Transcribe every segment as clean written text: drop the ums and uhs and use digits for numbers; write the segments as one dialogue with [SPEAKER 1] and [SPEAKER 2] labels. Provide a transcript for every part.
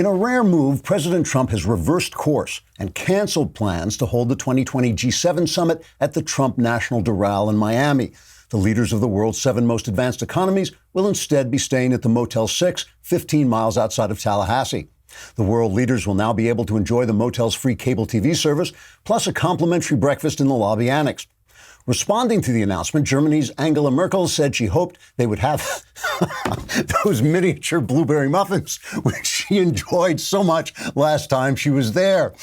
[SPEAKER 1] In a rare move, President Trump has reversed course and canceled plans to hold the 2020 G7 summit at the Trump National Doral in Miami. The leaders of the world's 7 most advanced economies will instead be staying at the Motel 6, 15 miles outside of Tallahassee. The world leaders will now be able to enjoy the motel's free cable TV service, plus a complimentary breakfast in the lobby annex. Responding to the announcement, Germany's Angela Merkel said she hoped they would have those miniature blueberry muffins, which she enjoyed so much last time she was there.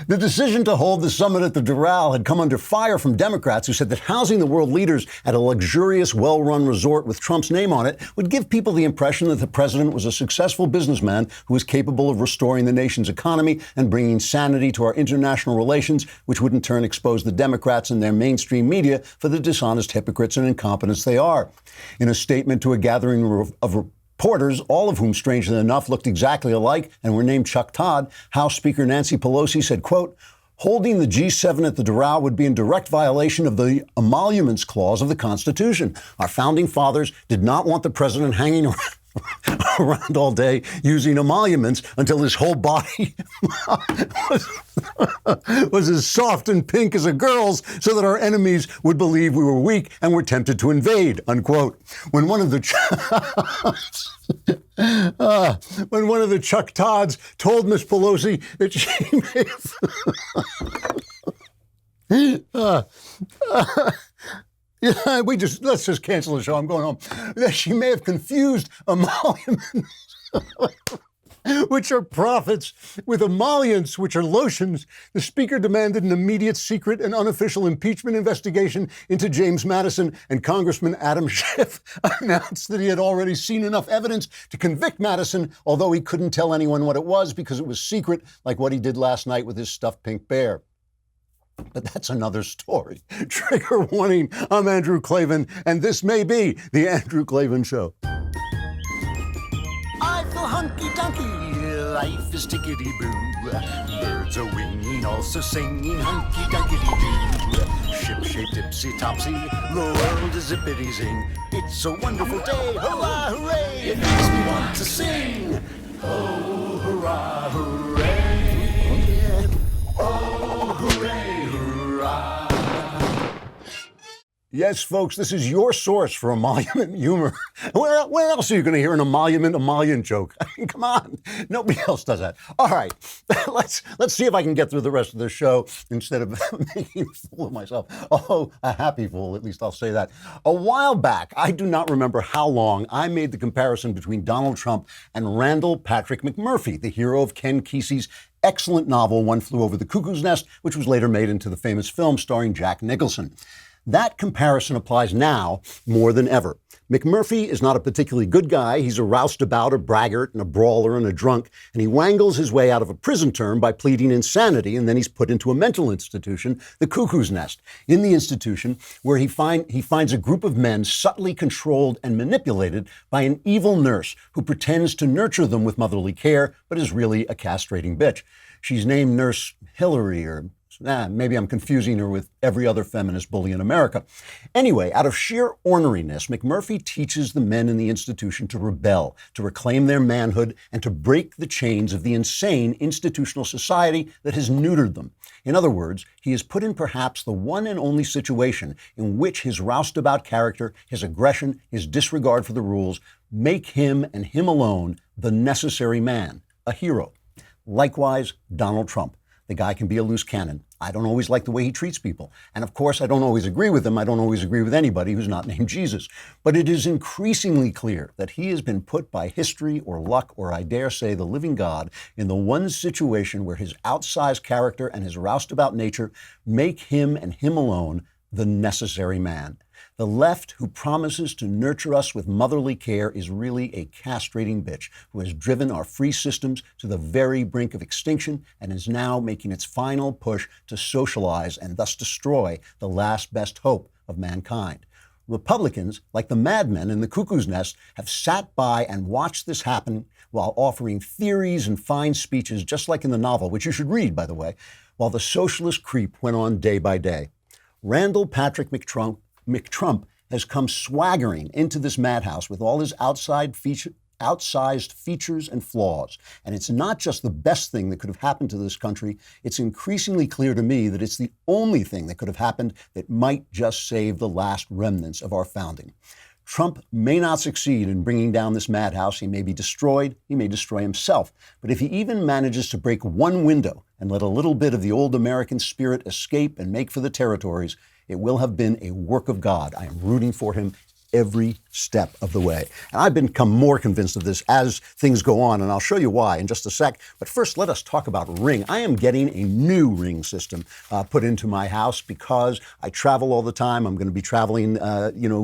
[SPEAKER 1] The decision to hold the summit at the Doral had come under fire from Democrats who said that housing the world leaders at a luxurious, well-run resort with Trump's name on it would give people the impression that the president was a successful businessman who was capable of restoring the nation's economy and bringing sanity to our international relations, which would in turn expose the Democrats and their mainstream media for the dishonest hypocrites and incompetents they are. In a statement to a gathering of reporters, all of whom, strangely enough, looked exactly alike and were named Chuck Todd, House Speaker Nancy Pelosi said, quote, "Holding the G7 at the Doral would be in direct violation of the emoluments clause of the Constitution. Our founding fathers did not want the president hanging around all day using emoluments until his whole body was as soft and pink as a girl's so that our enemies would believe we were weak and were tempted to invade," unquote. When one of the Chuck Todds told Miss Pelosi that she may let's just cancel the show. I'm going home. That she may have confused emoluments, which are profits, with emollients, which are lotions. The speaker demanded an immediate, secret, and unofficial impeachment investigation into James Madison, and Congressman Adam Schiff announced that he had already seen enough evidence to convict Madison, although he couldn't tell anyone what it was because it was secret, like what he did last night with his stuffed pink bear. But that's another story. Trigger warning, I'm Andrew Klavan, and this may be The Andrew Klavan Show.
[SPEAKER 2] I feel hunky-dunky, life is tickety-boo. Birds are winging, also singing hunky-dunky-doo. Ship-shaped, ipsy-topsy, the world is zippity-zing. It's a wonderful day, hurrah, hooray! It makes me want to sing. Oh, hurrah, hooray! Oh, hooray, hurrah!
[SPEAKER 1] Yes, folks, this is your source for emolument humor. Where else are you going to hear an emollient joke? I mean, come on. Nobody else does that. All right, let's see if I can get through the rest of the show instead of making a fool of myself. Oh, a happy fool, at least I'll say that. A while back, I do not remember how long, I made the comparison between Donald Trump and Randall Patrick McMurphy, the hero of Ken Kesey's excellent novel, One Flew Over the Cuckoo's Nest, which was later made into the famous film starring Jack Nicholson. That comparison applies now more than ever. McMurphy is not a particularly good guy. He's a roustabout, a braggart, and a brawler, and a drunk, and he wangles his way out of a prison term by pleading insanity, and then he's put into a mental institution, the Cuckoo's Nest. In the institution, where he finds a group of men subtly controlled and manipulated by an evil nurse who pretends to nurture them with motherly care, but is really a castrating bitch. She's named Nurse Hillary, or maybe I'm confusing her with every other feminist bully in America. Anyway, out of sheer orneriness, McMurphy teaches the men in the institution to rebel, to reclaim their manhood, and to break the chains of the insane institutional society that has neutered them. In other words, he is put in perhaps the one and only situation in which his roustabout character, his aggression, his disregard for the rules, make him and him alone the necessary man, a hero. Likewise, Donald Trump. The guy can be a loose cannon. I don't always like the way he treats people. And of course, I don't always agree with him. I don't always agree with anybody who's not named Jesus. But it is increasingly clear that he has been put by history or luck, or I dare say the living God, in the one situation where his outsized character and his roustabout nature make him and him alone the necessary man. The left, who promises to nurture us with motherly care, is really a castrating bitch who has driven our free systems to the very brink of extinction and is now making its final push to socialize and thus destroy the last best hope of mankind. Republicans, like the madmen in the Cuckoo's Nest, have sat by and watched this happen while offering theories and fine speeches, just like in the novel, which you should read, by the way, while the socialist creep went on day by day. Randall Patrick McTrump has come swaggering into this madhouse with all his outside outsized features and flaws. And it's not just the best thing that could have happened to this country. It's increasingly clear to me that it's the only thing that could have happened that might just save the last remnants of our founding. Trump may not succeed in bringing down this madhouse. He may be destroyed. He may destroy himself. But if he even manages to break one window and let a little bit of the old American spirit escape and make for the territories, it will have been a work of God. I am rooting for him every step of the way. And I've become more convinced of this as things go on, and I'll show you why in just a sec. But first, let us talk about Ring. I am getting a new Ring system put into my house because I travel all the time. I'm going to be traveling,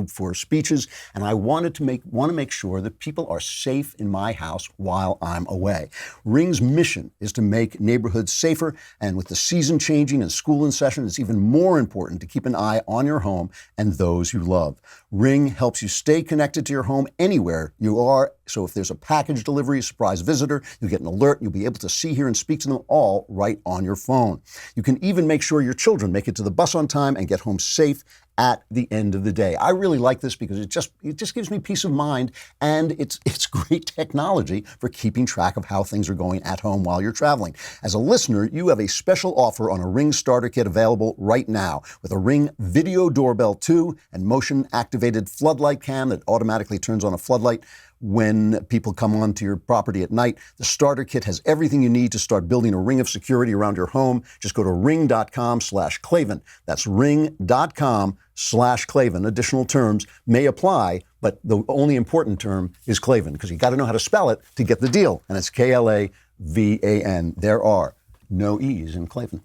[SPEAKER 1] for speeches, and I want to make sure that people are safe in my house while I'm away. Ring's mission is to make neighborhoods safer, and with the season changing and school in session, it's even more important to keep an eye on your home and those you love. Ring helps you stay connected to your home anywhere you are. So if there's a package delivery, a surprise visitor, you'll get an alert. You'll be able to see, hear, and speak to them all right on your phone. You can even make sure your children make it to the bus on time and get home safe at the end of the day. I really like this because it just gives me peace of mind, and it's great technology for keeping track of how things are going at home while you're traveling. As a listener, you have a special offer on a Ring starter kit available right now with a Ring Video Doorbell 2 and motion-activated floodlight cam that automatically turns on a floodlight when people come onto your property at night. The starter kit has everything you need to start building a ring of security around your home. Just go to ring.com/Klavan. That's ring.com/Klavan. Additional terms may apply, but the only important term is Klavan, because you got to know how to spell it to get the deal. And it's Klavan. There are no E's in Klavan.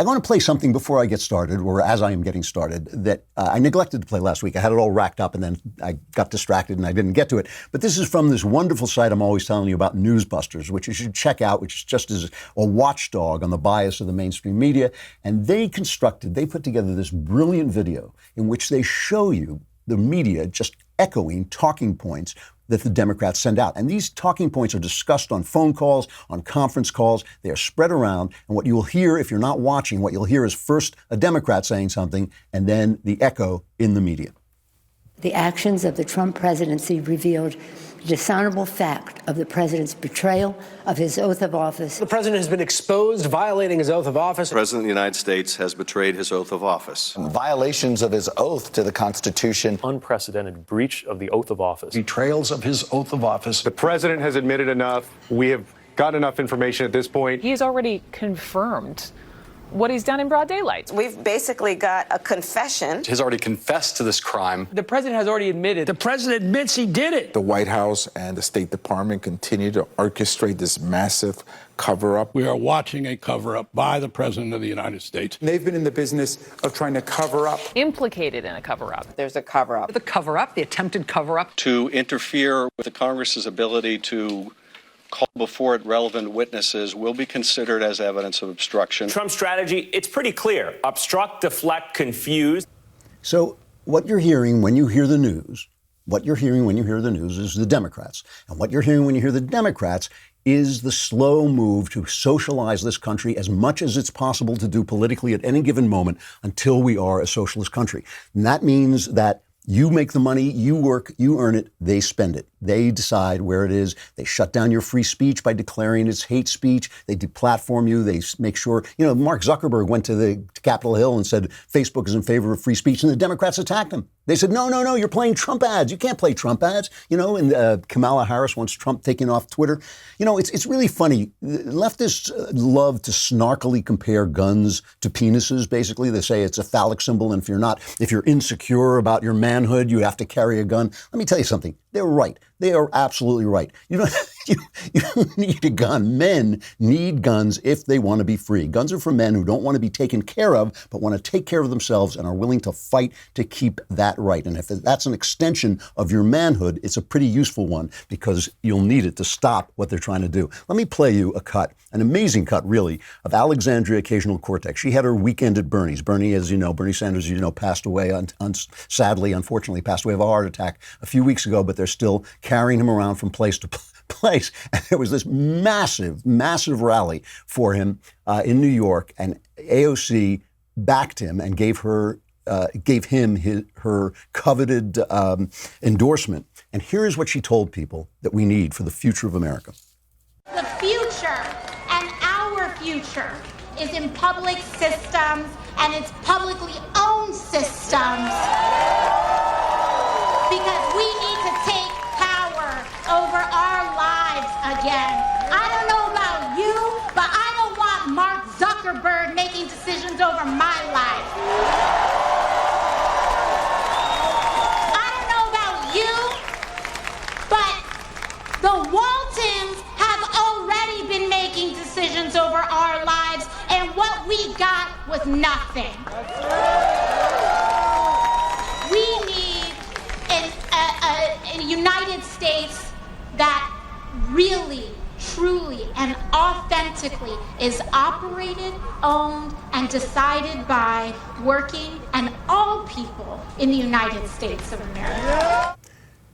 [SPEAKER 1] I want to play something before I get started, or as I am getting started, that I neglected to play last week. I had it all racked up and then I got distracted and I didn't get to it. But this is from this wonderful site I'm always telling you about, Newsbusters, which you should check out, which is just as a watchdog on the bias of the mainstream media. And they put together this brilliant video in which they show you the media just echoing talking points that the Democrats send out. And these talking points are discussed on phone calls, on conference calls. They are spread around. And what you will hear, if you're not watching, what you'll hear is first a Democrat saying something and then the echo in the media.
[SPEAKER 3] The actions of the Trump presidency revealed the dishonorable fact of the president's betrayal of his oath of office.
[SPEAKER 4] The president has been exposed violating his oath of office.
[SPEAKER 5] The president of the United States has betrayed his oath of office.
[SPEAKER 6] Violations of his oath to the Constitution.
[SPEAKER 7] Unprecedented breach of the oath of office.
[SPEAKER 8] Betrayals of his oath of office.
[SPEAKER 9] The president has admitted enough. We have got enough information at this point.
[SPEAKER 10] He has already confirmed what he's done in broad daylight.
[SPEAKER 11] We've basically got a confession.
[SPEAKER 5] He has already confessed to this crime.
[SPEAKER 4] The president has already admitted.
[SPEAKER 8] The president admits he did it.
[SPEAKER 12] The White House and the State Department continue to orchestrate this massive cover-up.
[SPEAKER 8] We are watching a cover-up by the president of the United States.
[SPEAKER 12] They've been in the business of trying to cover up.
[SPEAKER 10] Implicated in a cover-up.
[SPEAKER 11] There's a cover-up.
[SPEAKER 4] The cover-up, the attempted cover-up.
[SPEAKER 5] To interfere with the Congress's ability to call before it relevant witnesses will be considered as evidence of obstruction.
[SPEAKER 13] Trump's strategy, it's pretty clear. Obstruct, deflect, confuse.
[SPEAKER 1] So what you're hearing when you hear the news, is the Democrats. And what you're hearing when you hear the Democrats is the slow move to socialize this country as much as it's possible to do politically at any given moment until we are a socialist country. And that means that you make the money, you work, you earn it, they spend it. They decide where it is. They shut down your free speech by declaring it's hate speech. They deplatform you. They make sure, Mark Zuckerberg went to Capitol Hill and said Facebook is in favor of free speech, and the Democrats attacked him. They said, no, you're playing Trump ads. You can't play Trump ads. And Kamala Harris wants Trump taken off Twitter. It's really funny. Leftists love to snarkily compare guns to penises, basically. They say it's a phallic symbol, and if you're insecure about your manhood, you have to carry a gun. Let me tell you something. They're right. They are absolutely right. You don't need a gun. Men need guns if they want to be free. Guns are for men who don't want to be taken care of, but want to take care of themselves and are willing to fight to keep that right. And if that's an extension of your manhood, it's a pretty useful one because you'll need it to stop what they're trying to do. Let me play you a cut, an amazing cut, really, of Alexandria Occasional Cortex. She had her weekend at Bernie's. Bernie Sanders, passed away, unfortunately, passed away of a heart attack a few weeks ago, but they're still carrying him around from place to place. And there was this massive rally for him in New York, and AOC backed him and gave her gave him her coveted endorsement. And here is what she told people that we need for the future of America.
[SPEAKER 14] The future and our future is in public systems, and it's publicly owned systems. Because we need to take power over our lives again. I don't know about you, but I don't want Mark Zuckerberg making decisions over my life. I don't know about you, but the Waltons have already been making decisions over our lives, and what we got was nothing. We need a United States that really, truly, and authentically is operated, owned, and decided by working and all people in the United States of America.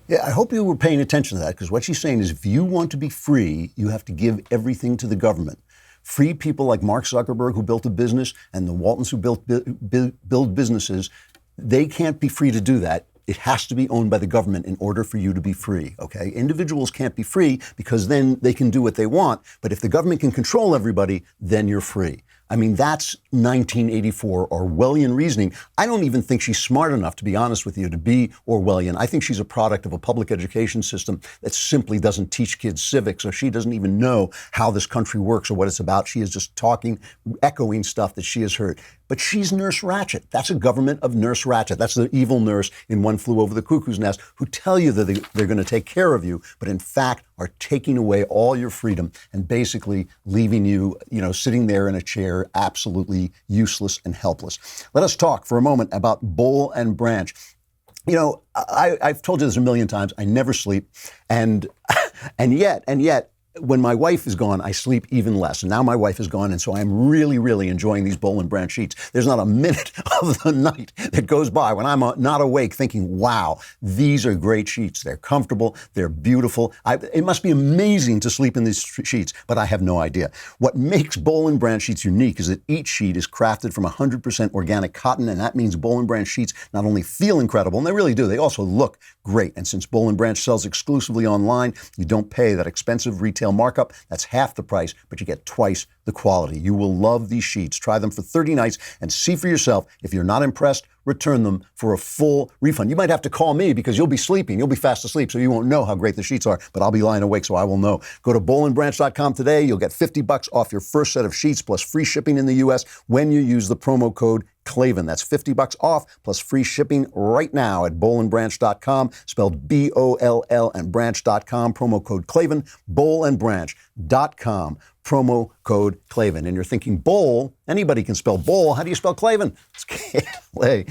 [SPEAKER 1] Yeah, I hope you were paying attention to that, because what she's saying is if you want to be free, you have to give everything to the government. Free people like Mark Zuckerberg, who built a business, and the Waltons who build businesses, they can't be free to do that. It has to be owned by the government in order for you to be free, okay? Individuals can't be free because then they can do what they want. But if the government can control everybody, then you're free. I mean, that's 1984 Orwellian reasoning. I don't even think she's smart enough, to be honest with you, to be Orwellian. I think she's a product of a public education system that simply doesn't teach kids civics, or she doesn't even know how this country works or what it's about. She is just talking, echoing stuff that she has heard. But she's Nurse Ratched. That's a government of Nurse Ratched. That's the evil nurse in One Flew Over the Cuckoo's Nest who tell you that they're going to take care of you, but in fact are taking away all your freedom and basically leaving you, sitting there in a chair, absolutely useless and helpless. Let us talk for a moment about Boll and Branch. I've told you this a million times. I never sleep, and yet, when my wife is gone, I sleep even less. And now my wife is gone, and so I'm really, really enjoying these Boll and Branch sheets. There's not a minute of the night that goes by when I'm not awake thinking, wow, these are great sheets. They're comfortable. They're beautiful. It must be amazing to sleep in these sheets, but I have no idea. What makes Boll and Branch sheets unique is that each sheet is crafted from 100% organic cotton, and that means Boll and Branch sheets not only feel incredible, and they really do, they also look great. And since Boll and Branch sells exclusively online, you don't pay that expensive retail markup. That's half the price, but you get twice the quality. You will love these sheets. Try them for 30 nights and see for yourself. If you're not impressed, return them for a full refund. You might have to call me because you'll be sleeping. You'll be fast asleep, so you won't know how great the sheets are, but I'll be lying awake, so I will know. Go to bollandbranch.com today. You'll get $50 off your first set of sheets plus free shipping in the U.S. when you use the promo code Klavan. That's $50 off plus free shipping right now at bollandbranch.com, spelled B-O-L-L and branch.com, promo code Klavan, bollandbranch.com, promo code Klavan. And you're thinking, Boll, anybody can spell Boll. How do you spell Klavan? It's K-L-A-V-A-N.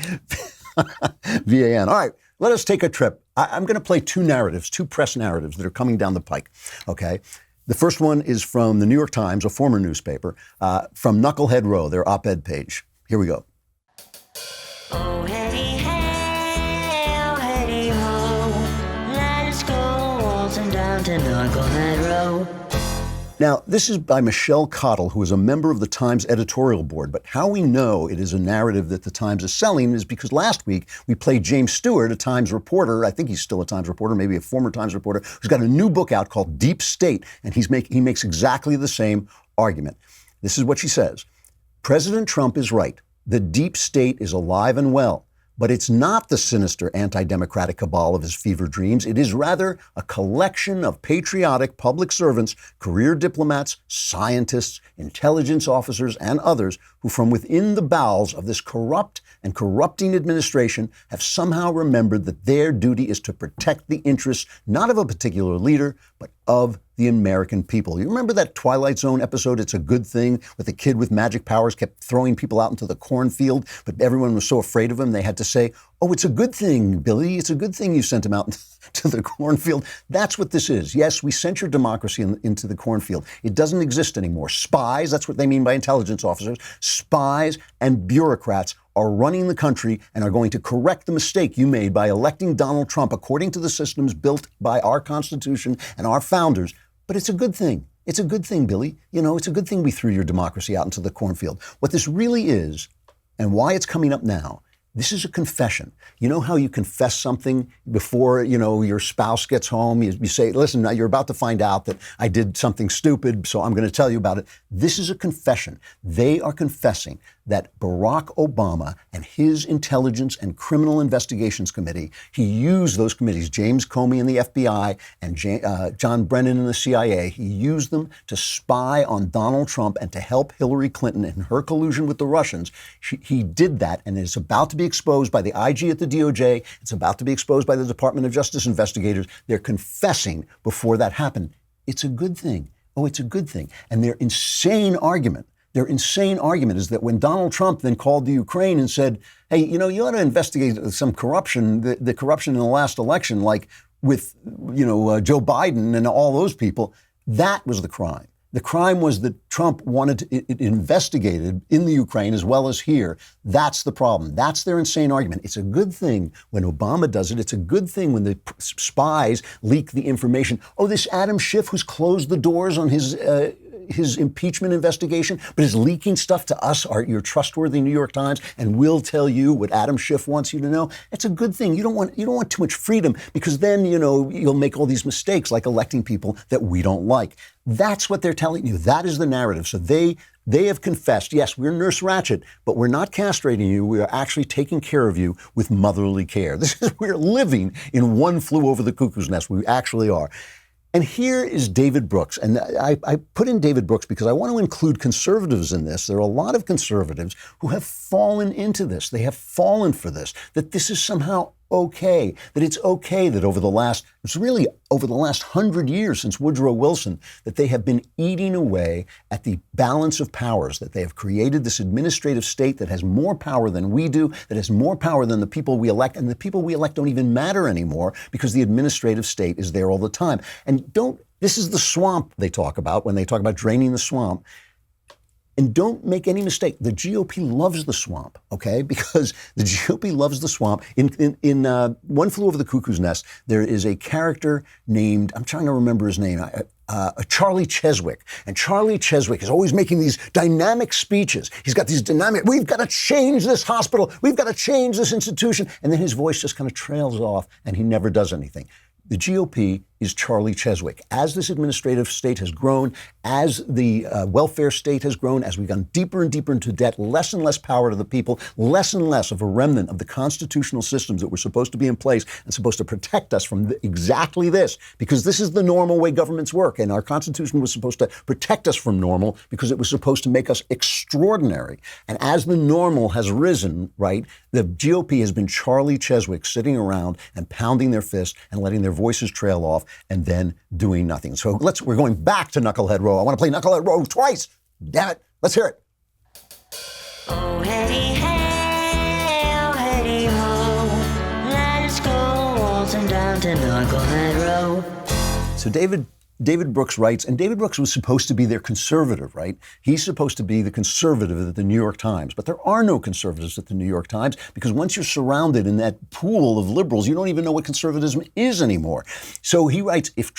[SPEAKER 1] All right, let us take a trip. I'm going to play two press narratives that are coming down the pike, okay? The first one is from the New York Times, a former newspaper, from Knucklehead Row, their op-ed page. Here we go.
[SPEAKER 15] Oh, hey, hey, oh, hey, ho, let's go waltzing down to Knucklehead Row.
[SPEAKER 1] Now, this is by Michelle Cottle, who is a member of the Times editorial board. But how we know it is a narrative that the Times is selling is because last week we played James Stewart, a Times reporter. I think he's still a Times reporter, maybe a former Times reporter, who's got a new book out called Deep State. And he makes exactly the same argument. This is what she says. President Trump is right. The deep state is alive and well, but it's not the sinister anti-democratic cabal of his fever dreams. It is rather a collection of patriotic public servants, career diplomats, scientists, intelligence officers, and others who from within the bowels of this corrupt and corrupting administration have somehow remembered that their duty is to protect the interests not of a particular leader, but of the American people. You remember that Twilight Zone episode, It's a Good Thing, with the kid with magic powers kept throwing people out into the cornfield, but everyone was so afraid of him, they had to say, oh, it's a good thing, Billy. It's a good thing you sent him out to the cornfield. That's what this is. Yes, we sent your democracy into the cornfield. It doesn't exist anymore. Spies, that's what they mean by intelligence officers, spies and bureaucrats are running the country and are going to correct the mistake you made by electing Donald Trump according to the systems built by our Constitution and our founders. But it's a good thing. It's a good thing, Billy. It's a good thing we threw your democracy out into the cornfield. What this really is, and why it's coming up now, This is a confession. You know how you confess something before, your spouse gets home? You say, listen, now you're about to find out that I did something stupid, so I'm going to tell you about it. This is a confession. They are confessing that Barack Obama and his Intelligence and Criminal Investigations Committee, he used those committees, James Comey in the FBI and John Brennan in the CIA, he used them to spy on Donald Trump and to help Hillary Clinton in her collusion with the Russians. He did that, and it's about to be exposed by the IG at the DOJ. It's about to be exposed by the Department of Justice investigators. They're confessing before that happened. It's a good thing. Oh, it's a good thing. And their insane argument is that when Donald Trump then called the Ukraine and said, hey, you ought to investigate some corruption, the corruption in the last election, like with, Joe Biden and all those people, that was the crime. The crime was that Trump wanted it investigated in the Ukraine as well as here. That's the problem. That's their insane argument. It's a good thing when Obama does it. It's a good thing when the spies leak the information. Oh, this Adam Schiff who's closed the doors on his impeachment investigation, but is leaking stuff to us, your trustworthy New York Times, and will tell you what Adam Schiff wants you to know. It's a good thing. You don't want too much freedom, because then, you'll make all these mistakes like electing people that we don't like. That's what they're telling you. That is the narrative. So they have confessed, yes, we're Nurse Ratched, but we're not castrating you. We are actually taking care of you with motherly care. We're living in One Flew Over the Cuckoo's Nest. We actually are. And here is David Brooks. And I put in David Brooks because I want to include conservatives in this. There are a lot of conservatives who have fallen into this. They have fallen for this, that this is somehow okay, that it's okay that over the last 100 years since Woodrow Wilson, that they have been eating away at the balance of powers, that they have created this administrative state that has more power than we do, that has more power than the people we elect, and the people we elect don't even matter anymore because the administrative state is there all the time. And this is the swamp they talk about when they talk about draining the swamp. And don't make any mistake, the GOP loves the swamp, okay? Because the GOP loves the swamp. In One Flew Over the Cuckoo's Nest, there is a character named, I'm trying to remember his name, Charlie Cheswick. And Charlie Cheswick is always making these dynamic speeches. He's got these we've got to change this hospital, we've got to change this institution. And then his voice just kind of trails off and he never does anything. The GOP is Charlie Cheswick. As this administrative state has grown, as the welfare state has grown, as we've gone deeper and deeper into debt, less and less power to the people, less and less of a remnant of the constitutional systems that were supposed to be in place and supposed to protect us from exactly this, because this is the normal way governments work. And our Constitution was supposed to protect us from normal because it was supposed to make us extraordinary. And as the normal has risen, right, the GOP has been Charlie Cheswick sitting around and pounding their fist and letting their voices trail off and then doing nothing. So we're going back to Knucklehead Row. I want to play Knucklehead Row twice. Damn it. Let's hear it.
[SPEAKER 15] Oh, hey, hey, oh, hey, ho. Let's go waltzing down to Knucklehead Row.
[SPEAKER 1] So David Brooks writes, and David Brooks was supposed to be their conservative, right? He's supposed to be the conservative at the New York Times. But there are no conservatives at the New York Times because once you're surrounded in that pool of liberals, you don't even know what conservatism is anymore. So he writes, if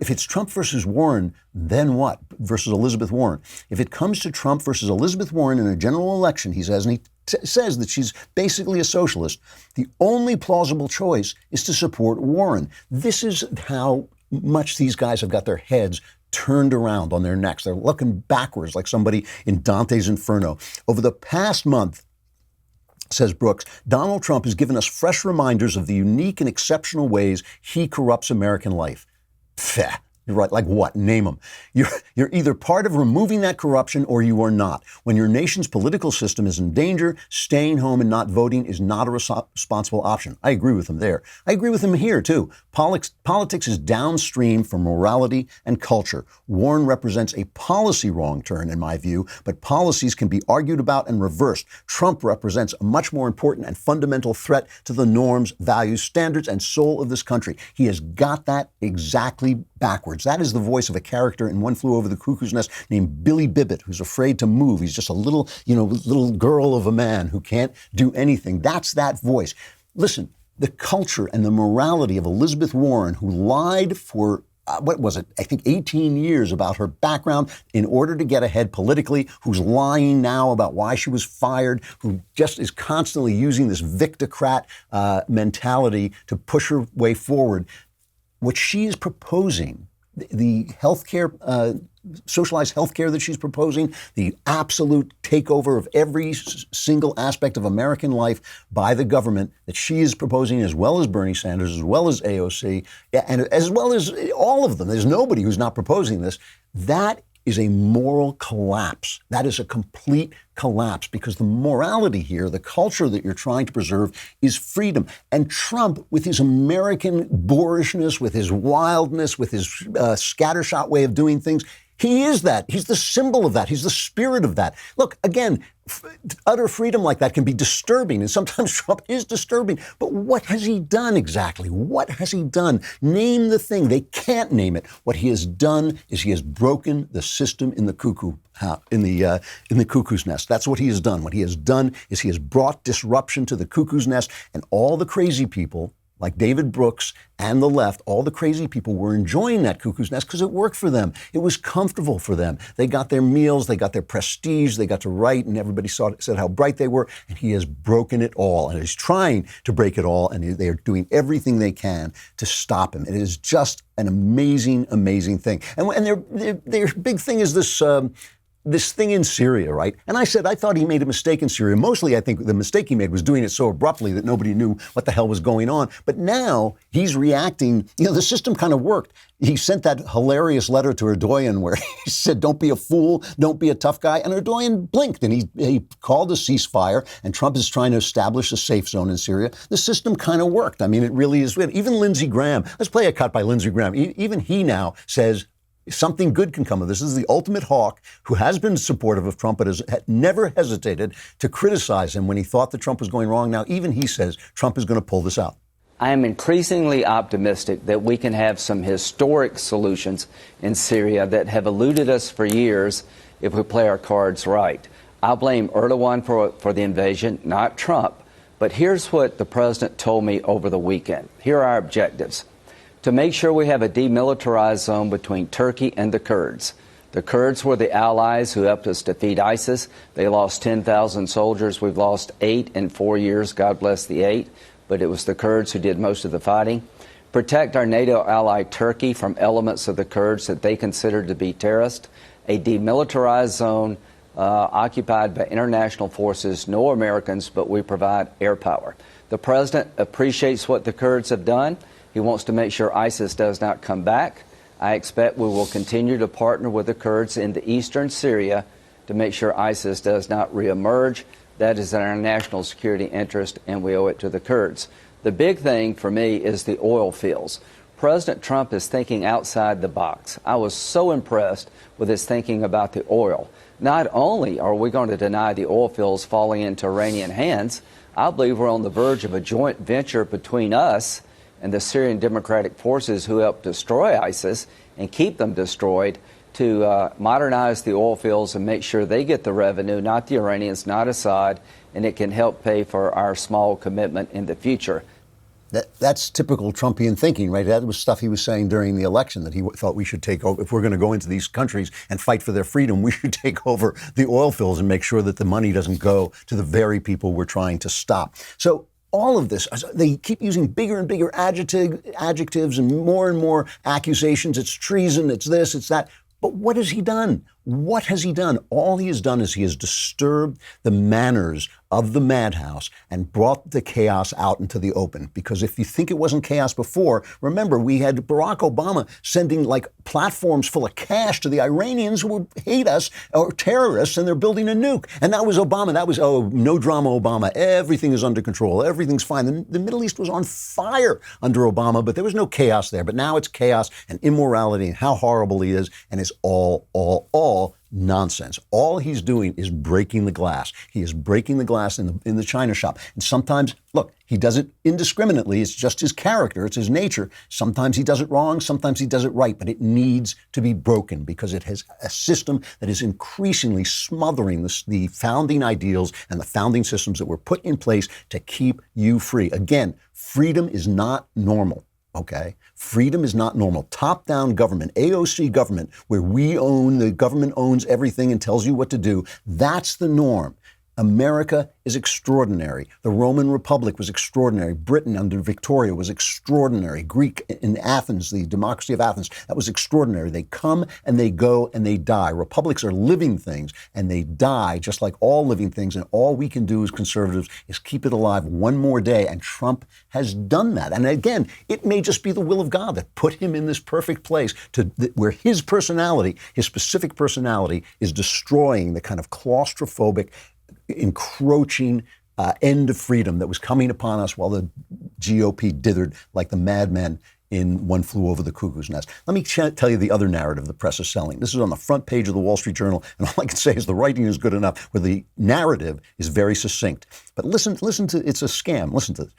[SPEAKER 1] it's Trump versus Warren, then what? Versus Elizabeth Warren. If it comes to Trump versus Elizabeth Warren in a general election, he says, and he says that she's basically a socialist, the only plausible choice is to support Warren. This is how much these guys have got their heads turned around on their necks. They're looking backwards like somebody in Dante's Inferno. Over the past month, says Brooks, Donald Trump has given us fresh reminders of the unique and exceptional ways he corrupts American life. Pfft. You're right. Like what? Name them. You're either part of removing that corruption or you are not. When your nation's political system is in danger, staying home and not voting is not a responsible option. I agree with him there. I agree with him here, too. Politics is downstream from morality and culture. Warren represents a policy wrong turn, in my view, but policies can be argued about and reversed. Trump represents a much more important and fundamental threat to the norms, values, standards, and soul of this country. He has got that exactly backwards. That is the voice of a character in One Flew Over the Cuckoo's Nest named Billy Bibbit, who's afraid to move. He's just a little girl of a man who can't do anything. That's that voice. Listen, the culture and the morality of Elizabeth Warren, who lied for what was it? I think 18 years about her background in order to get ahead politically, who's lying now about why she was fired, who just is constantly using this victocrat mentality to push her way forward. What she is proposing, the healthcare, socialized healthcare that she's proposing, the absolute takeover of every single aspect of American life by the government that she is proposing, as well as Bernie Sanders, as well as AOC, and as well as all of them. There's nobody who's not proposing this. That is a moral collapse. That is a complete collapse, because the morality here, the culture that you're trying to preserve, is freedom. And Trump, with his American boorishness, with his wildness, with his scattershot way of doing things, he is that. He's the symbol of that. He's the spirit of that. Look, again, utter freedom like that can be disturbing, and sometimes Trump is disturbing. But what has he done exactly? What has he done? Name the thing. They can't name it. What he has done is he has broken the system in the cuckoo's nest. That's what he has done. What he has done is he has brought disruption to the cuckoo's nest, and all the crazy people, like David Brooks and the left, all the crazy people were enjoying that cuckoo's nest because it worked for them. It was comfortable for them. They got their meals, they got their prestige, they got to write, and everybody said how bright they were, and he has broken it all, and he's trying to break it all, and they are doing everything they can to stop him. It is just an amazing, amazing thing. And their big thing is this thing in Syria, right? And I said, I thought he made a mistake in Syria. Mostly, I think the mistake he made was doing it so abruptly that nobody knew what the hell was going on. But now he's reacting. You know, the system kind of worked. He sent that hilarious letter to Erdogan where he said, don't be a fool, don't be a tough guy. And Erdogan blinked, and he called a ceasefire, and Trump is trying to establish a safe zone in Syria. The system kind of worked. I mean, it really is. Even Lindsey Graham, let's play a cut by Lindsey Graham. Even he now says, something good can come of this. This is the ultimate hawk who has been supportive of Trump, but has never hesitated to criticize him when he thought that Trump was going wrong. Now, even he says Trump is going to pull this out.
[SPEAKER 16] I am increasingly optimistic that we can have some historic solutions in Syria that have eluded us for years if we play our cards right. I blame Erdogan for the invasion, not Trump. But here's what the president told me over the weekend. Here are our objectives. To make sure we have a demilitarized zone between Turkey and the Kurds. The Kurds were the allies who helped us defeat ISIS. They lost 10,000 soldiers. We've lost 8 in 4 years. God bless the 8. But it was the Kurds who did most of the fighting. Protect our NATO ally Turkey from elements of the Kurds that they considered to be terrorists. A demilitarized zone occupied by international forces, no Americans, but we provide air power. The president appreciates what the Kurds have done. He wants to make sure ISIS does not come back. I expect we will continue to partner with the Kurds in the eastern Syria to make sure ISIS does not reemerge. That is in our national security interest, and we owe it to the Kurds. The big thing for me is the oil fields. President Trump is thinking outside the box. I was so impressed with his thinking about the oil. Not only are we going to deny the oil fields falling into Iranian hands, I believe we're on the verge of a joint venture between us and the Syrian Democratic Forces who helped destroy ISIS and keep them destroyed to modernize the oil fields and make sure they get the revenue, not the Iranians, not Assad, and it can help pay for our small commitment in the future.
[SPEAKER 1] That's typical Trumpian thinking, right? That was stuff he was saying during the election, that he thought we should take over. If we're going to go into these countries and fight for their freedom, we should take over the oil fields and make sure that the money doesn't go to the very people we're trying to stop. So all of this, they keep using bigger and bigger adjectives and more accusations. It's treason, it's this, it's that. But what has he done? What has he done? All he has done is he has disturbed the manners of the madhouse and brought the chaos out into the open. Because if you think it wasn't chaos before, remember, we had Barack Obama sending like platforms full of cash to the Iranians who hate us or terrorists, and they're building a nuke. And that was Obama. That was, no drama Obama. Everything is under control. Everything's fine. The Middle East was on fire under Obama, but there was no chaos there. But now it's chaos and immorality and how horrible he is, and it's all nonsense. All he's doing is breaking the glass. He is breaking the glass in the china shop. And sometimes, look, he does it indiscriminately. It's just his character. It's his nature. Sometimes he does it wrong. Sometimes he does it right. But it needs to be broken because it has a system that is increasingly smothering the founding ideals and the founding systems that were put in place to keep you free. Again, freedom is not normal. Okay. Freedom is not normal. Top-down government, AOC government, where the government owns everything and tells you what to do. That's the norm. America is extraordinary. The Roman Republic was extraordinary. Britain under Victoria was extraordinary. Greek in Athens, the democracy of Athens, that was extraordinary. They come and they go and they die. Republics are living things and they die just like all living things. And all we can do as conservatives is keep it alive one more day. And Trump has done that. And again, it may just be the will of God that put him in this perfect place where his personality, his specific personality, is destroying the kind of claustrophobic, encroaching end of freedom that was coming upon us while the GOP dithered like the madmen in One Flew Over the Cuckoo's Nest. Let me tell you the other narrative the press is selling. This is on the front page of the Wall Street Journal, and all I can say is the writing is good enough where the narrative is very succinct. But listen to, it's a scam. Listen to this.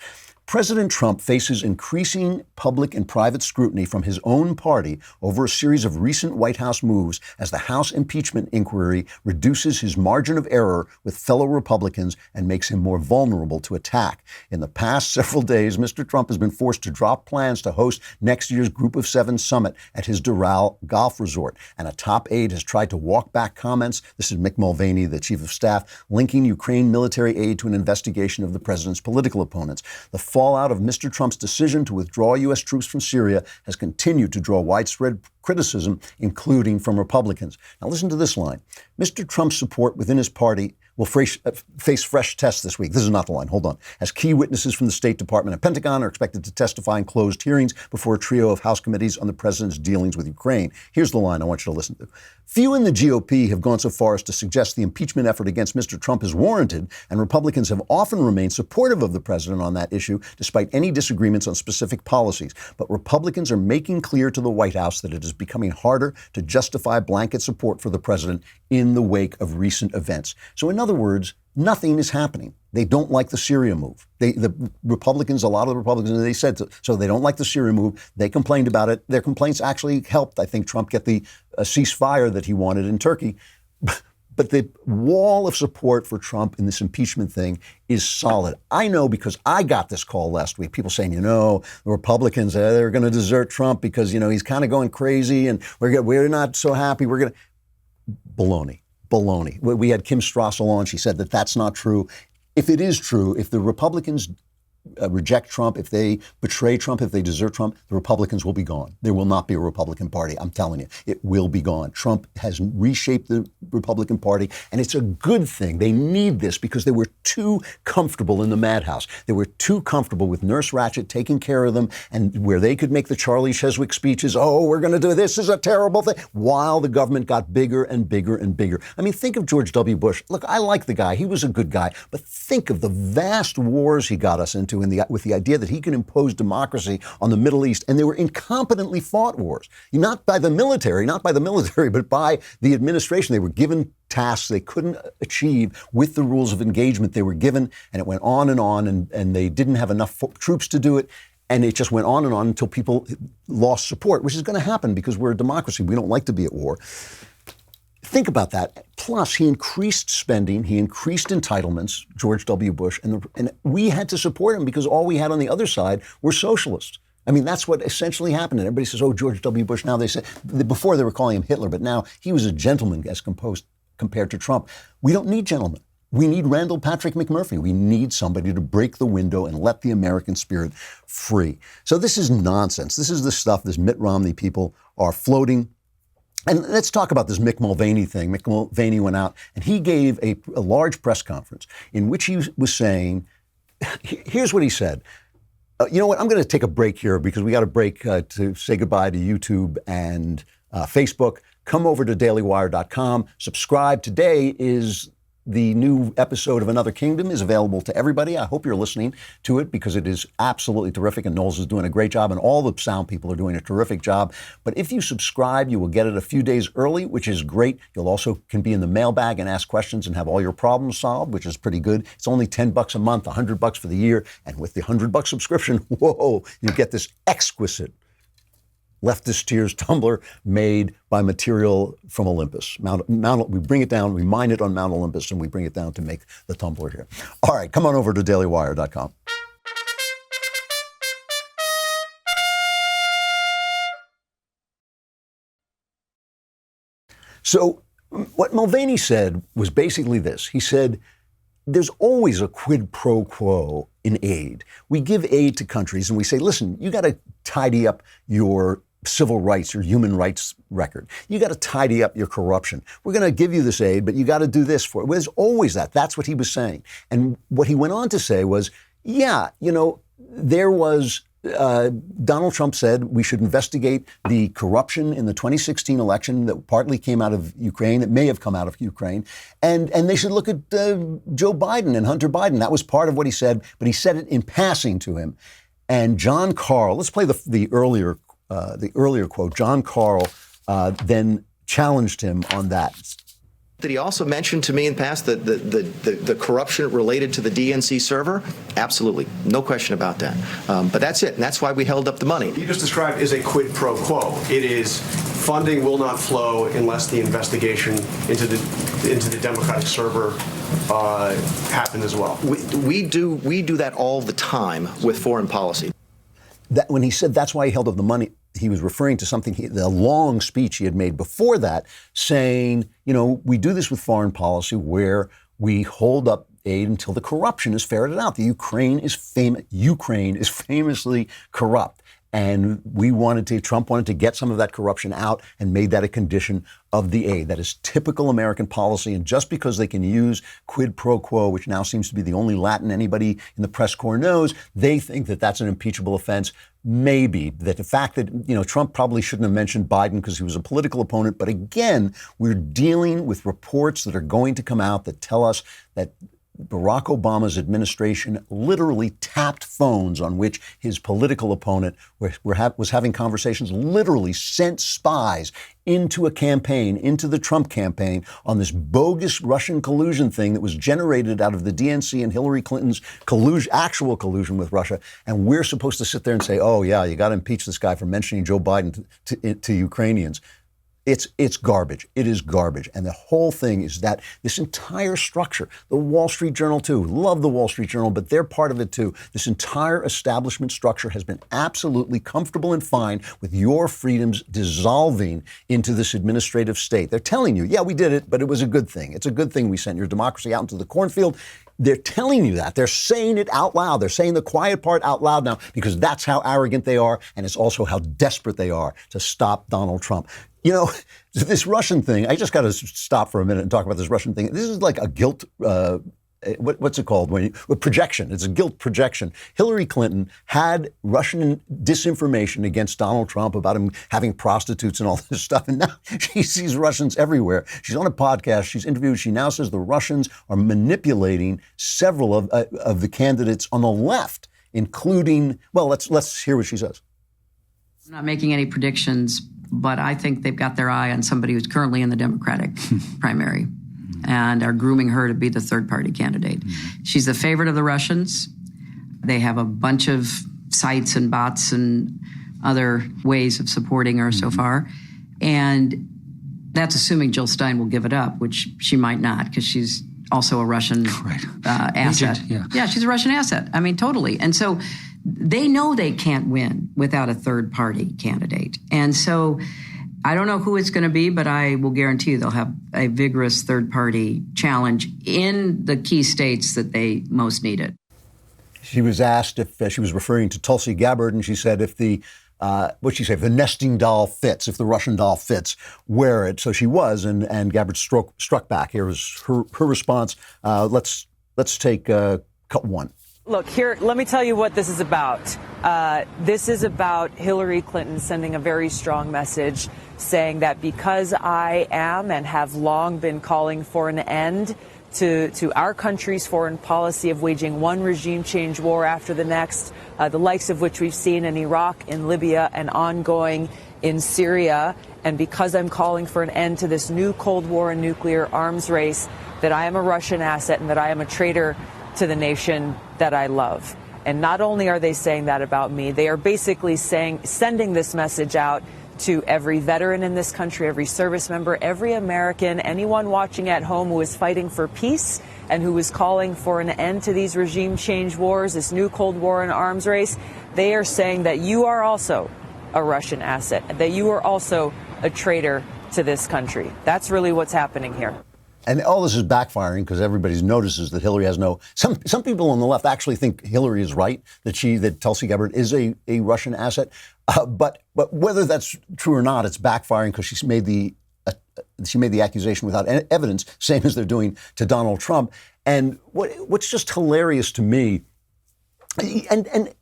[SPEAKER 1] President Trump faces increasing public and private scrutiny from his own party over a series of recent White House moves as the House impeachment inquiry reduces his margin of error with fellow Republicans and makes him more vulnerable to attack. In the past several days, Mr. Trump has been forced to drop plans to host next year's Group of Seven summit at his Doral golf resort, and a top aide has tried to walk back comments. This is Mick Mulvaney, the chief of staff, linking Ukraine military aid to an investigation of the president's political opponents. The fallout of Mr. Trump's decision to withdraw U.S. troops from Syria has continued to draw widespread criticism, including from Republicans. Now listen to this line. Mr. Trump's support within his party will face fresh tests this week. This is not the line. Hold on. As key witnesses from the State Department and Pentagon are expected to testify in closed hearings before a trio of House committees on the president's dealings with Ukraine. Here's the line I want you to listen to. Few in the GOP have gone so far as to suggest the impeachment effort against Mr. Trump is warranted, and Republicans have often remained supportive of the president on that issue, despite any disagreements on specific policies. But Republicans are making clear to the White House that it is becoming harder to justify blanket support for the president in the wake of recent events. So in other words, nothing is happening. They don't like the Syria move. The Republicans, a lot of the Republicans, they said so they don't like the Syria move. They complained about it. Their complaints actually helped, I think, Trump get the ceasefire that he wanted in Turkey. But the wall of support for Trump in this impeachment thing is solid. I know because I got this call last week. People saying, the Republicans, they're going to desert Trump because, he's kind of going crazy and we're not so happy. We're going to... Baloney. We had Kim Strassel on. She said that that's not true. If it is true, if the Republicans reject Trump, if they betray Trump, if they desert Trump, the Republicans will be gone. There will not be a Republican Party. I'm telling you, it will be gone. Trump has reshaped the Republican Party, and it's a good thing. They need this because they were too comfortable in the madhouse. They were too comfortable with Nurse Ratched taking care of them, and where they could make the Charlie Cheswick speeches, we're going to do this is a terrible thing, while the government got bigger and bigger and bigger. I mean, think of George W. Bush. Look, I like the guy. He was a good guy. But think of the vast wars he got us into with the idea that he can impose democracy on the Middle East. And they were incompetently fought wars, not by the military, but by the administration. They were given tasks they couldn't achieve with the rules of engagement they were given. And it went on, and they didn't have enough troops to do it. And it just went on and on until people lost support, which is going to happen because we're a democracy. We don't like to be at war. Think about that. Plus, he increased spending, he increased entitlements, George W. Bush, and we had to support him because all we had on the other side were socialists. I mean, that's what essentially happened. And everybody says, George W. Bush. Now they say, before they were calling him Hitler, but now he was a gentleman as compared to Trump. We don't need gentlemen. We need Randall Patrick McMurphy. We need somebody to break the window and let the American spirit free. So this is nonsense. This is the stuff this Mitt Romney people are floating. And let's talk about this Mick Mulvaney thing. Mick Mulvaney went out and he gave a large press conference in which he was saying, here's what he said. You know what? I'm going to take a break here because we got a break to say goodbye to YouTube and Facebook. Come over to dailywire.com. Subscribe. Today is the new episode of Another Kingdom is available to everybody. I hope you're listening to it because it is absolutely terrific, and Knowles is doing a great job, and all the sound people are doing a terrific job. But if you subscribe, you will get it a few days early, which is great. You'll also can be in the mailbag and ask questions and have all your problems solved, which is pretty good. It's only $10 a month, $100 for the year, and with the $100 subscription, whoa, you get this exquisite Leftist Tears tumbler made by material from Olympus. We bring it down, we mine it on Mount Olympus, and we bring it down to make the tumbler here. All right, come on over to dailywire.com. So what Mulvaney said was basically this. He said, there's always a quid pro quo in aid. We give aid to countries and we say, listen, you got to tidy up your civil rights, your human rights record. You got to tidy up your corruption. We're going to give you this aid, but you got to do this for it. There's always that. That's what he was saying. And what he went on to say was, yeah, there was Donald Trump said we should investigate the corruption in the 2016 election that partly came out of Ukraine, that may have come out of Ukraine, and they should look at Joe Biden and Hunter Biden. That was part of what he said, but he said it in passing to him. And John Karl, let's play the earlier quote. John Karl then challenged him on that.
[SPEAKER 17] Did he also mention to me in the past the corruption related to the DNC server? Absolutely. No question about that. But that's it. And that's why we held up the money.
[SPEAKER 18] You just described as a quid pro quo. It is funding will not flow unless the investigation into the Democratic server happened as well.
[SPEAKER 17] We do that all the time with foreign policy.
[SPEAKER 1] That when he said that's why he held up the money, he was referring to something, the long speech he had made before that, saying, we do this with foreign policy where we hold up aid until the corruption is ferreted out. The Ukraine is famously corrupt. And Trump wanted to get some of that corruption out and made that a condition of the aid. That is typical American policy. And just because they can use quid pro quo, which now seems to be the only Latin anybody in the press corps knows, they think that that's an impeachable offense. Maybe that the fact that, Trump probably shouldn't have mentioned Biden because he was a political opponent. But again, we're dealing with reports that are going to come out that tell us that Barack Obama's administration literally tapped phones on which his political opponent was having conversations, literally sent spies into a campaign, into the Trump campaign, on this bogus Russian collusion thing that was generated out of the DNC and Hillary Clinton's actual collusion with Russia. And we're supposed to sit there and say, oh, yeah, you got to impeach this guy for mentioning Joe Biden to Ukrainians. It's garbage. It is garbage. And the whole thing is that this entire structure, the Wall Street Journal too, love the Wall Street Journal, but they're part of it too. This entire establishment structure has been absolutely comfortable and fine with your freedoms dissolving into this administrative state. They're telling you, yeah, we did it, but it was a good thing. It's a good thing we sent your democracy out into the cornfield. They're telling you that. They're saying it out loud. They're saying the quiet part out loud now because that's how arrogant they are, and it's also how desperate they are to stop Donald Trump. This Russian thing, I just got to stop for a minute and talk about this Russian thing. This is like a guilt, what's it called? Projection. It's a guilt projection. Hillary Clinton had Russian disinformation against Donald Trump about him having prostitutes and all this stuff. And now she sees Russians everywhere. She's on a podcast. She's interviewed. She now says the Russians are manipulating several of the candidates on the left, including, well, let's hear what she says.
[SPEAKER 19] I'm not making any predictions, but I think they've got their eye on somebody who's currently in the Democratic primary and are grooming her to be the third-party candidate. She's the favorite of the Russians. They have a bunch of sites and bots and other ways of supporting her so far. And that's assuming Jill Stein will give it up, which she might not because she's also a Russian asset. Agent, yeah, she's a Russian asset. I mean, totally. And so they know they can't win without a third-party candidate. And so I don't know who it's going to be, but I will guarantee you they'll have a vigorous third-party challenge in the key states that they most need it.
[SPEAKER 1] She was asked if she was referring to Tulsi Gabbard, and she said if the if the nesting doll fits, if the Russian doll fits, wear it. So she was, and Gabbard struck back. Here was her response. Let's take cut one.
[SPEAKER 20] Look, here, let me tell you what this is about. This is about Hillary Clinton sending a very strong message saying that because I am and have long been calling for an end to our country's foreign policy of waging one regime change war after the next, the likes of which we've seen in Iraq, in Libya, and ongoing in Syria, and because I'm calling for an end to this new Cold War and nuclear arms race, that I am a Russian asset and that I am a traitor to the nation that I love. And not only are they saying that about me, they are basically sending this message out to every veteran in this country, every service member, every American, anyone watching at home who is fighting for peace and who is calling for an end to these regime change wars, this new Cold War and arms race. They are saying that you are also a Russian asset, that you are also a traitor to this country. That's really what's happening here.
[SPEAKER 1] And all this is backfiring because everybody notices that Hillary has some people on the left actually think Hillary is right, that Tulsi Gabbard is a Russian asset. But whether that's true or not, it's backfiring because she made the accusation without evidence, same as they're doing to Donald Trump. And what's just hilarious to me, and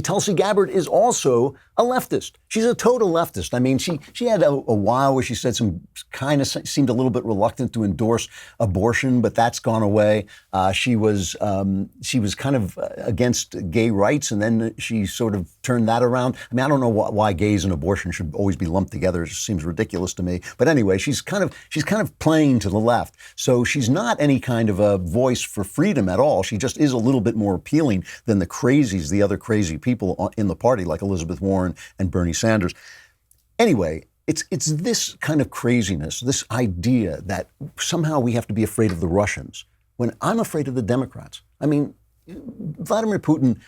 [SPEAKER 1] Tulsi Gabbard, is also a leftist. She's a total leftist. I mean, she had a while where she said some kind of seemed a little bit reluctant to endorse abortion, but that's gone away. She was kind of against gay rights, and then she sort of turned that around. I mean, I don't know why gays and abortion should always be lumped together. It just seems ridiculous to me. But anyway, she's kind of playing to the left. So she's not any kind of a voice for freedom at all. She just is a little bit more appealing than the crazies, the other crazy people in the party, like Elizabeth Warren and Bernie Sanders. Anyway, it's this kind of craziness, this idea that somehow we have to be afraid of the Russians when I'm afraid of the Democrats. I mean, Vladimir Putin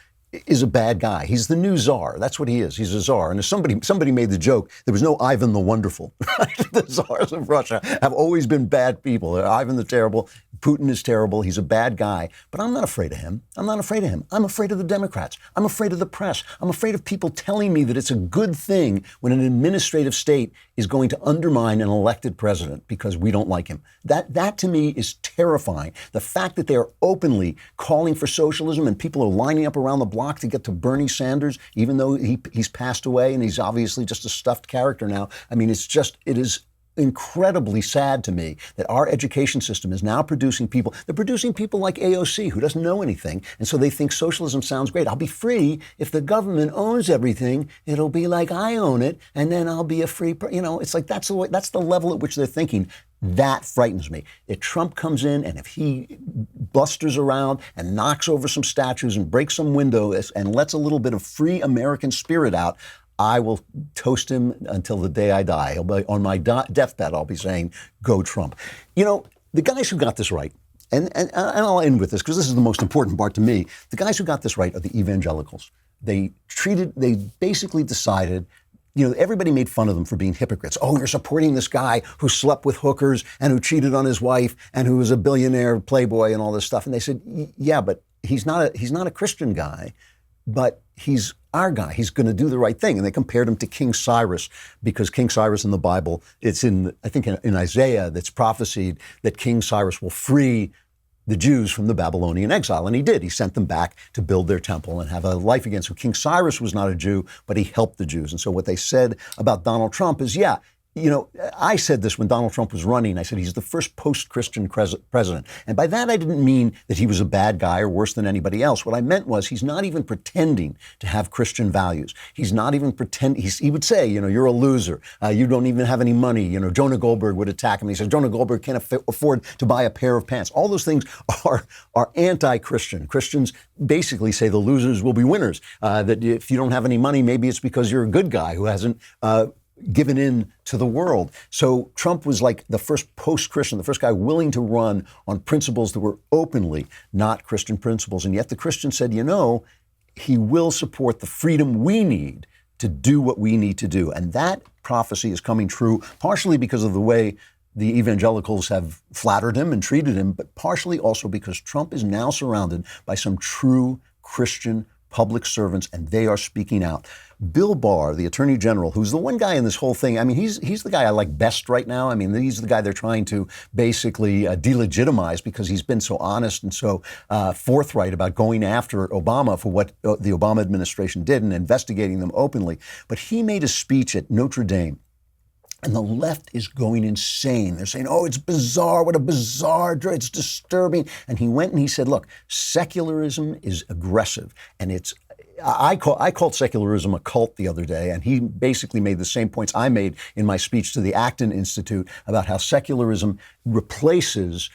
[SPEAKER 1] is a bad guy. He's the new czar. That's what he is. He's a czar. And if somebody made the joke, there was no Ivan the Wonderful. The czars of Russia have always been bad people. Ivan the Terrible. Putin is terrible. He's a bad guy. But I'm not afraid of him. I'm not afraid of him. I'm afraid of the Democrats. I'm afraid of the press. I'm afraid of people telling me that it's a good thing when an administrative state is going to undermine an elected president because we don't like him. That to me is terrifying. The fact that they are openly calling for socialism and people are lining up around the block to get to Bernie Sanders, even though he's passed away and he's obviously just a stuffed character now. I mean, it is incredibly sad to me that our education system is now producing people. They're producing people like AOC who doesn't know anything. And so they think socialism sounds great. I'll be free if the government owns everything. It'll be like I own it. And then I'll be a free, it's like that's the level at which they're thinking. That frightens me. If Trump comes in and if he blusters around and knocks over some statues and breaks some windows and lets a little bit of free American spirit out, I will toast him until the day I die. He'll be on my deathbed. I'll be saying, "Go Trump." The guys who got this right, and I'll end with this because this is the most important part to me. The guys who got this right are the evangelicals. They basically decided. Everybody made fun of them for being hypocrites. Oh, you're supporting this guy who slept with hookers and who cheated on his wife and who was a billionaire playboy and all this stuff. And they said, yeah, but he's not a Christian guy, but he's our guy. He's going to do the right thing. And they compared him to King Cyrus because King Cyrus in the Bible, it's in Isaiah that's prophesied that King Cyrus will free the Jews from the Babylonian exile. And he did. He sent them back to build their temple and have a life again. So King Cyrus was not a Jew, but he helped the Jews. And so what they said about Donald Trump is, I said this when Donald Trump was running. I said he's the first post-Christian president. And by that, I didn't mean that he was a bad guy or worse than anybody else. What I meant was he's not even pretending to have Christian values. He's not even pretending. He would say, you're a loser. You don't even have any money. Jonah Goldberg would attack him. He says, Jonah Goldberg can't afford to buy a pair of pants. All those things are anti-Christian. Christians basically say the losers will be winners. That if you don't have any money, maybe it's because you're a good guy who hasn't given in to the world. So Trump was like the first post-Christian, the first guy willing to run on principles that were openly not Christian principles. And yet the Christians said, he will support the freedom we need to do what we need to do. And that prophecy is coming true, partially because of the way the evangelicals have flattered him and treated him, but partially also because Trump is now surrounded by some true Christian public servants, and they are speaking out. Bill Barr, the Attorney General, who's the one guy in this whole thing, I mean, he's the guy I like best right now. I mean, he's the guy they're trying to basically delegitimize because he's been so honest and so forthright about going after Obama for what the Obama administration did and investigating them openly. But he made a speech at Notre Dame. And the left is going insane. They're saying, it's bizarre. What a bizarre, it's disturbing. And he went and he said, look, secularism is aggressive. And I called secularism a cult the other day. And he basically made the same points I made in my speech to the Acton Institute about how secularism replaces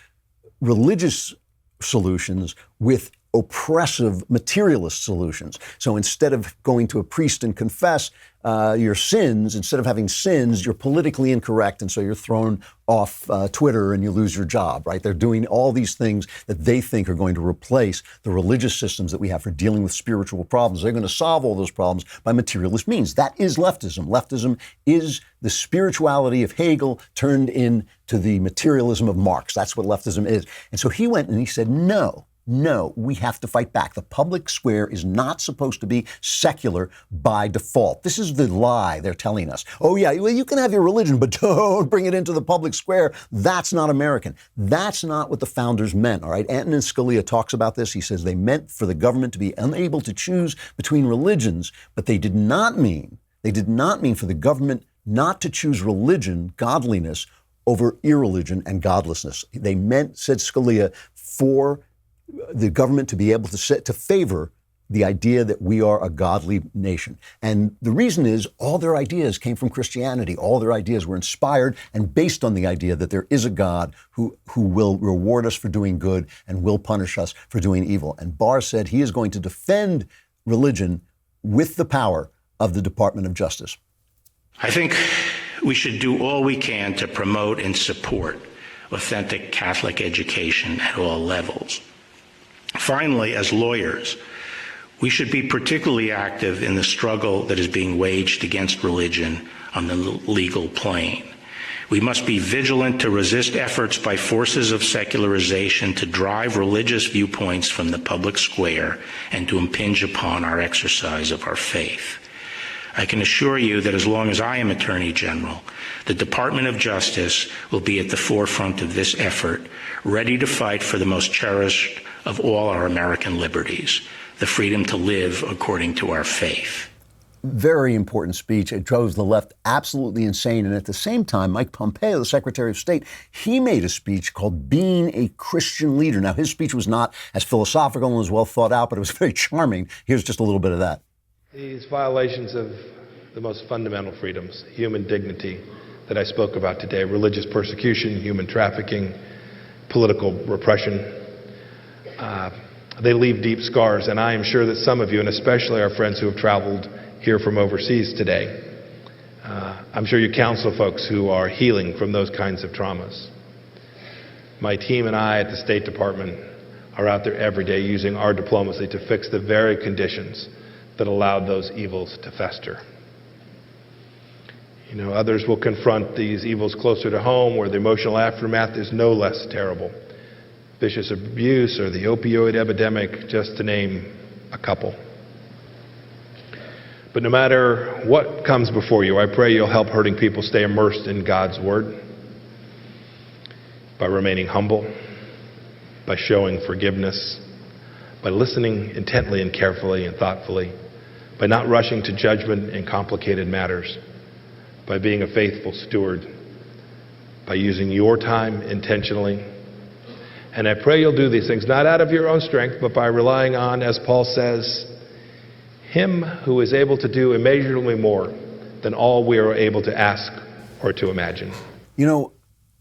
[SPEAKER 1] religious solutions with oppressive materialist solutions. So instead of going to a priest and confess your sins, instead of having sins, you're politically incorrect, and so you're thrown off Twitter and you lose your job, right? They're doing all these things that they think are going to replace the religious systems that we have for dealing with spiritual problems. They're going to solve all those problems by materialist means. That is leftism. Leftism is the spirituality of Hegel turned into the materialism of Marx. That's what leftism is. And so he went and he said, no, we have to fight back. The public square is not supposed to be secular by default. This is the lie they're telling us. Oh, yeah, well, you can have your religion, but don't bring it into the public square. That's not American. That's not what the founders meant, all right? Antonin Scalia talks about this. He says they meant for the government to be unable to choose between religions, but they did not mean for the government not to choose religion, godliness, over irreligion and godlessness. They meant, said Scalia, for the government to be able to favor the idea that we are a godly nation. And the reason is all their ideas came from Christianity. All their ideas were inspired and based on the idea that there is a God who will reward us for doing good and will punish us for doing evil. And Barr said he is going to defend religion with the power of the Department of Justice.
[SPEAKER 21] I think we should do all we can to promote and support authentic Catholic education at all levels. Finally, as lawyers, we should be particularly active in the struggle that is being waged against religion on the legal plane. We must be vigilant to resist efforts by forces of secularization to drive religious viewpoints from the public square and to impinge upon our exercise of our faith. I can assure you that as long as I am Attorney General, the Department of Justice will be at the forefront of this effort, ready to fight for the most cherished of all our American liberties, the freedom to live according to our faith.
[SPEAKER 1] Very important speech. It drove the left absolutely insane. And at the same time, Mike Pompeo, the Secretary of State, he made a speech called Being a Christian Leader. Now, his speech was not as philosophical and as well thought out, but it was very charming. Here's just a little bit of that.
[SPEAKER 22] These violations of the most fundamental freedoms, human dignity that I spoke about today, religious persecution, human trafficking, political repression, they leave deep scars. And I am sure that some of you, and especially our friends who have traveled here from overseas today, I'm sure you counsel folks who are healing from those kinds of traumas. My team and I at the State Department are out there every day using our diplomacy to fix the very conditions that allowed those evils to fester. You know, others will confront these evils closer to home where the emotional aftermath is no less terrible. Vicious abuse or the opioid epidemic, just to name a couple. But no matter what comes before you, I pray you'll help hurting people stay immersed in God's Word by remaining humble, by showing forgiveness, by listening intently and carefully and thoughtfully, by not rushing to judgment in complicated matters, by being a faithful steward, by using your time intentionally. And I pray you'll do these things not out of your own strength, but by relying on, as Paul says, Him who is able to do immeasurably more than all we are able to ask or to imagine.
[SPEAKER 1] You know,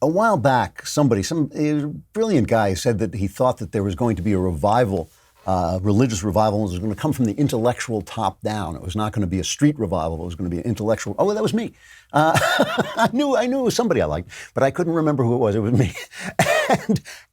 [SPEAKER 1] a while back, some brilliant guy said that he thought that there was going to be a revival, religious revival, and it was going to come from the intellectual top down. It was not going to be a street revival. It was going to be an intellectual. Oh, that was me. I knew it was somebody I liked, but I couldn't remember who it was. It was me.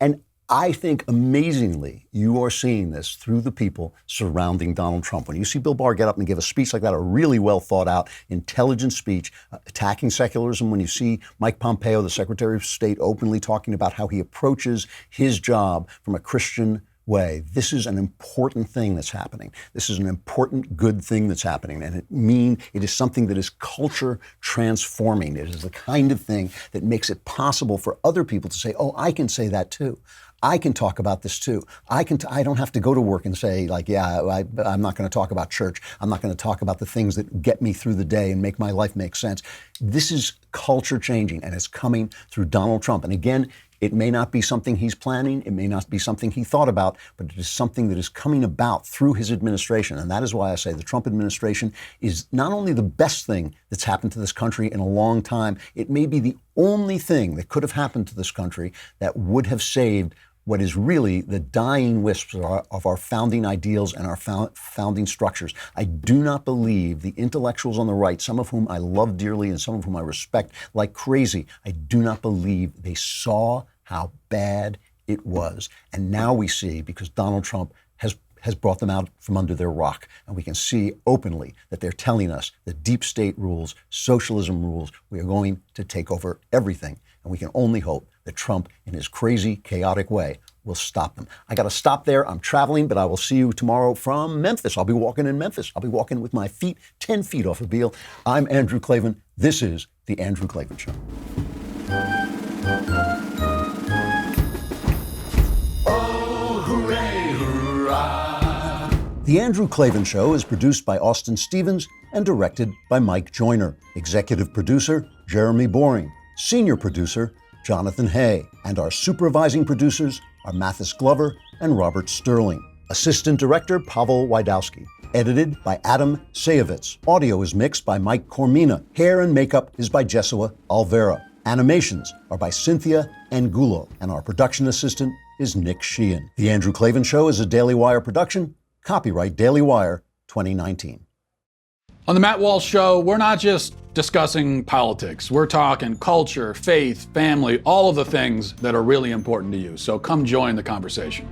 [SPEAKER 1] And I think amazingly, you are seeing this through the people surrounding Donald Trump. When you see Bill Barr get up and give a speech like that, a really well thought out, intelligent speech, attacking secularism, when you see Mike Pompeo, the Secretary of State, openly talking about how he approaches his job from a Christian way, this is an important thing that's happening. This is an important, good thing that's happening. And it is something that is culture transforming. It is the kind of thing that makes it possible for other people to say, oh, I can say that too. I can talk about this too. I don't have to go to work and say, like, yeah, I'm not going to talk about church. I'm not going to talk about the things that get me through the day and make my life make sense. This is culture changing, and it's coming through Donald Trump. And again, it may not be something he's planning. It may not be something he thought about, but it is something that is coming about through his administration. And that is why I say the Trump administration is not only the best thing that's happened to this country in a long time, it may be the only thing that could have happened to this country that would have saved what is really the dying wisps of our founding ideals and our founding structures. I do not believe the intellectuals on the right, some of whom I love dearly and some of whom I respect like crazy, I do not believe they saw how bad it was. And now we see, because Donald Trump has brought them out from under their rock. And we can see openly that they're telling us that deep state rules, socialism rules, we are going to take over everything. And we can only hope that Trump, in his crazy, chaotic way, will stop them. I got to stop there. I'm traveling, but I will see you tomorrow from Memphis. I'll be walking in Memphis. I'll be walking with my feet 10 feet off of Beale. I'm Andrew Klavan. This is The Andrew Klavan Show.
[SPEAKER 2] Oh, hooray, hurrah.
[SPEAKER 1] The Andrew Klavan Show is produced by Austin Stevens and directed by Mike Joyner. Executive producer, Jeremy Boring. Senior producer, Jonathan Hay. And our supervising producers are Mathis Glover and Robert Sterling. Assistant director, Pavel Wydowski. Edited by Adam Sayevitz. Audio is mixed by Mike Cormina. Hair and makeup is by Jesua Alvera. Animations are by Cynthia Angulo. And our production assistant is Nick Sheehan. The Andrew Klavan Show is a Daily Wire production. Copyright Daily Wire 2019.
[SPEAKER 8] On the Matt Walsh Show, we're not just discussing politics. We're talking culture, faith, family, all of the things that are really important to you. So come join the conversation.